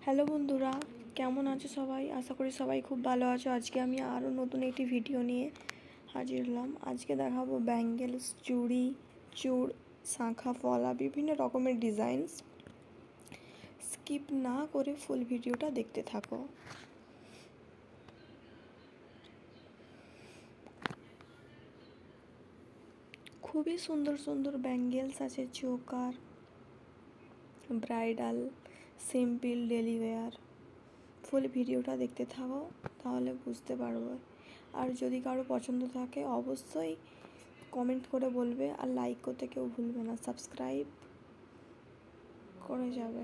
Hello বন্ধুরা, কেমন আছো সবাই? আশা করি সবাই খুব ভালো আছো। আজকে আমি আরও নতুন একটি ভিডিও নিয়ে হাজির হলাম। আজকে দেখাবো ব্যাঙ্গেলস, চুড়ি, চূড়, শাঁখা, ফলা, বিভিন্ন রকমের ডিজাইনস। স্কিপ না করে ফুল ভিডিওটা দেখতে থাকো। খুবই সুন্দর সুন্দর ব্যাঙ্গেলস আছে, choker, bridal, simple, daily wear. Full ভিডিওটা দেখতে থাকো, তাহলে বুঝতে পারবে। আর যদি কারো পছন্দ থাকে অবশ্যই কমেন্ট করে বলবে, আর লাইক করতে কেউ ভুলবে না, সাবস্ক্রাইব করে যাবে।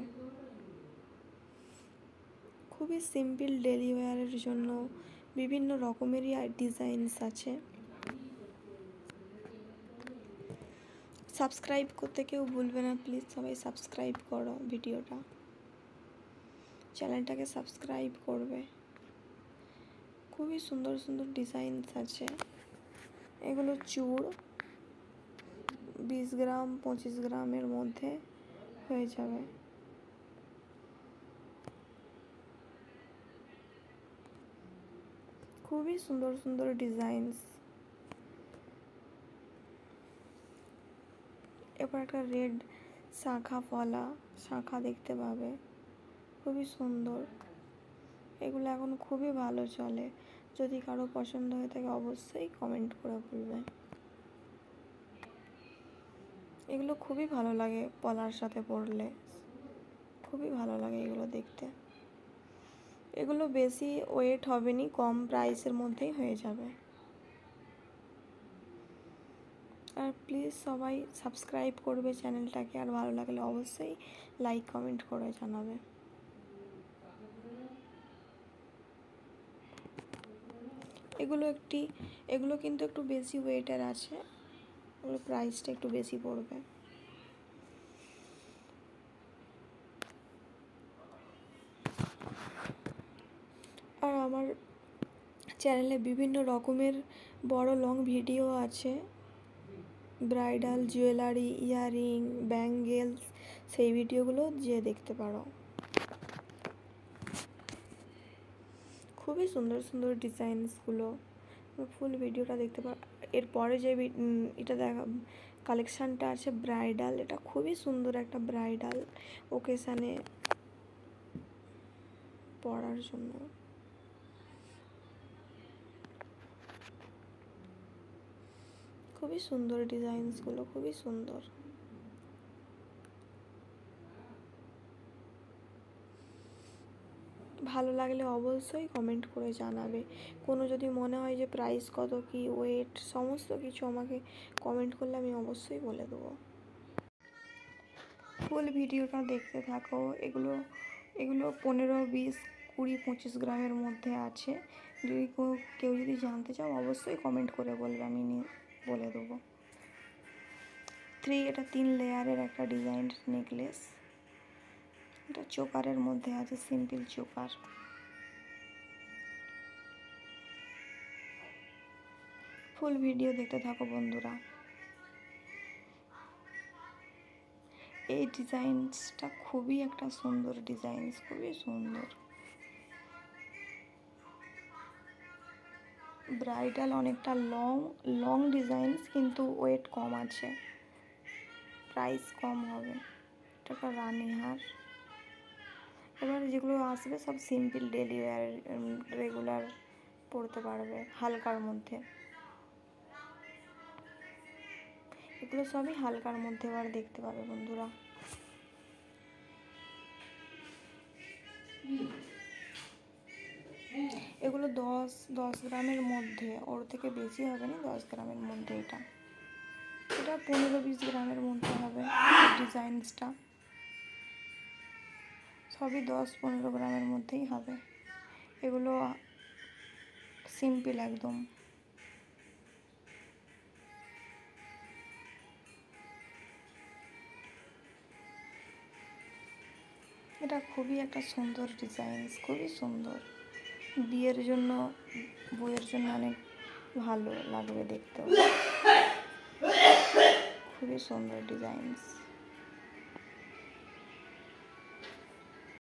খুবই সিম্পল ডেলি ওয়্যারের জন্য বিভিন্ন রকমেরই ডিজাইনস আছে। সাবস্ক্রাইব করতে কেউ ভুলবে না, প্লিজ সবাই সাবস্ক্রাইব করো, ভিডিওটা চ্যানেলটাকে সাবস্ক্রাইব করবে। খুবই সুন্দর সুন্দর ডিজাইনস আছে। এগুলো চূড় 20 গ্রাম 25 গ্রামের মধ্যে হয়ে যাবে। খুবই সুন্দর সুন্দর ডিজাইনস। এবার একটা রেড শাঁখা, ফলা শাঁখা দেখতে পাবে, খুবই সুন্দর। এগুলো এখন খুবই ভালো চলে। যদি কারো পছন্দ হয়ে থাকে অবশ্যই কমেন্ট করে বলবে। এগুলো খুবই ভালো লাগে, পলার সাথে পরলে খুবই ভালো লাগে এগুলো দেখতে। এগুলো বেশি ওয়েট হবে না, কম প্রাইসের মধ্যেই হয়ে যাবে। আর প্লিজ সবাই সাবস্ক্রাইব করবে চ্যানেলটাকে, আর ভালো লাগলে অবশ্যই লাইক কমেন্ট করে জানাবে। এগুলো কিন্তু একটু বেশি ওয়েটের আছে, এগুলো প্রাইসটা একটু বেশি পড়বে। আর আমার চ্যানেলে বিভিন্ন রকমের বড় লং ভিডিও আছে, ব্রাইডাল, জুয়েলারি, ইয়াররিং, ব্যাঙ্গেলস, সেই ভিডিওগুলো যেয়ে দেখতে পারো। খুবই সুন্দর সুন্দর ডিজাইনসগুলো, ফুল ভিডিওটা দেখতে পারো। এরপরে যে এটা দেখা কালেকশানটা আছে ব্রাইডাল, এটা খুবই সুন্দর একটা ব্রাইডাল ওকেশানে পরার জন্য। খুবই সুন্দর ডিজাইনসগুলো, খুবই সুন্দর। ভালো লাগলে অবশ্যই কমেন্ট করে জানাবে। কোনো যদি মনে হয় যে প্রাইস কত, কি ওয়েট, সমস্ত কিছু আমাকে কমেন্ট করলে আমি অবশ্যই বলে দেবো। ফুল ভিডিওটা দেখতে থাকো। এগুলো 15, 20, 20, 25 গ্রামের মধ্যে আছে। যদি কেউ যদি জানতে চাও অবশ্যই কমেন্ট করে বলবে, আমি বলে দেবো। এটা 3 লেয়ারের একটা ডিজাইন নেকলেস। এটা চোকারের মধ্যে আছে, সিম্পল চোকার। ফুল ভিডিও দেখতে থাকো বন্ধুরা। এই ডিজাইনসটা খুবই একটা সুন্দর ডিজাইনস, খুবই সুন্দর। ব্রাইডাল অনেকটা লং ডিজাইনস, কিন্তু ওয়েট কম আছে, প্রাইস কম হবে। এটা একটা রানীহার। এবার যেগুলো আসবে সব সিম্পল ডেলি ওয়্যার, রেগুলার পরতে পারবে, হালকার মধ্যে। এগুলো সবই হালকার মধ্যে এবার দেখতে পাবে বন্ধুরা। এগুলো 10 গ্রামের মধ্যে, ওর থেকে বেশি হবে না, 10 গ্রামের মধ্যে। এটা 15-20 গ্রামের মধ্যে হবে ডিজাইনসটা। সবই 10-15 গ্রামের মধ্যেই হবে। এগুলো সিম্পল একদম। এটা খুবই একটা সুন্দর ডিজাইনস, খুবই সুন্দর। বিয়ের জন্য, বইয়ের জন্য অনেক ভালো লাগবে দেখতেও। খুবই সুন্দর ডিজাইনস।